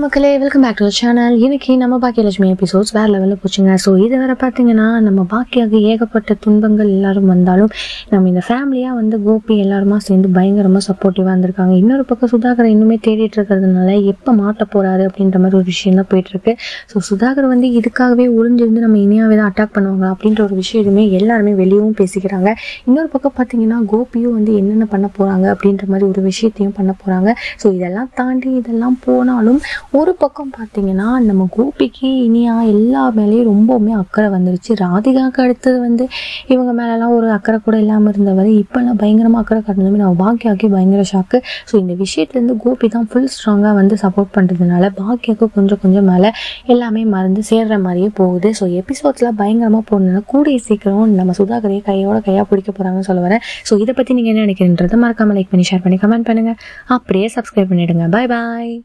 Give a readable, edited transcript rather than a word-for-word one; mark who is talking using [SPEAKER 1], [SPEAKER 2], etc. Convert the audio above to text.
[SPEAKER 1] மக்களே welcome back to channel. இன்னைக்கு நம்ம பாக்கியலட்சுமி எபிசோட்ஸ் வேற லெவலில் போச்சுங்க. ஸோ இது வேற பார்த்தீங்கன்னா நம்ம பாக்கியாக ஏகப்பட்ட துன்பங்கள் எல்லாரும் வந்தாலும் நம்ம இந்த ஃபேமிலியாக வந்து கோபி எல்லாருமா சேர்ந்து பயங்கரமாக சப்போர்ட்டிவாக இருந்திருக்காங்க. இன்னொரு பக்கம் சுதாகரை இன்னுமே தேடிட்டு இருக்கிறதுனால எப்போ மாட்ட போறாரு அப்படின்ற மாதிரி ஒரு விஷயம் தான் போயிட்டு இருக்கு. ஸோ சுதாகர் வந்து இதுக்காகவே ஒளிஞ்சிருந்து நம்ம இனியாவே தான் அட்டாக் பண்ணுவாங்க அப்படின்ற ஒரு விஷயமே எல்லாருமே வெளியவும் பேசிக்கிறாங்க. இன்னொரு பக்கம் பார்த்தீங்கன்னா கோபியும் வந்து என்னென்ன பண்ண போறாங்க அப்படின்ற மாதிரி ஒரு விஷயத்தையும் பண்ண போறாங்க. ஸோ இதெல்லாம் தாண்டி இதெல்லாம் போனாலும் ஒரு பக்கம் பார்த்தீங்கன்னா நம்ம கோபிக்கு இனியா எல்லா மேலேயும் ரொம்பவுமே அக்கறை வந்துருச்சு. ராதிகாவுக்கு அடுத்தது வந்து இவங்க மேலெல்லாம் ஒரு அக்கறை கூட இல்லாமல் இருந்தவர் இப்போல்லாம் பயங்கரமாக அக்கறை காட்டினதுமே நம்ம பாக்கியாவுக்கு பயங்கர ஷாக்கு. ஸோ இந்த விஷயத்துலேருந்து கோபி தான் ஃபுல் ஸ்ட்ராங்காக வந்து சப்போர்ட் பண்ணுறதுனால பாக்கியாவுக்கு கொஞ்சம் கொஞ்சம் மேலே எல்லாமே மறந்து சேர்ற மாதிரியே போகுது. ஸோ எபிசோட்ஸ்லாம் பயங்கரமாக போனதுனால கூடிய சீக்கிரம் நம்ம சுதாகரையை கையாக பிடிக்க போகிறாங்கன்னு சொல்ல வரேன். ஸோ இதை பற்றி நீங்கள் என்ன நினைக்கிறீன்றதை மறக்காமல் லைக் பண்ணி ஷேர் பண்ணி கமெண்ட் பண்ணுங்கள். அப்படியே சப்ஸ்கிரைப் பண்ணிவிடுங்க. பாய் பாய்.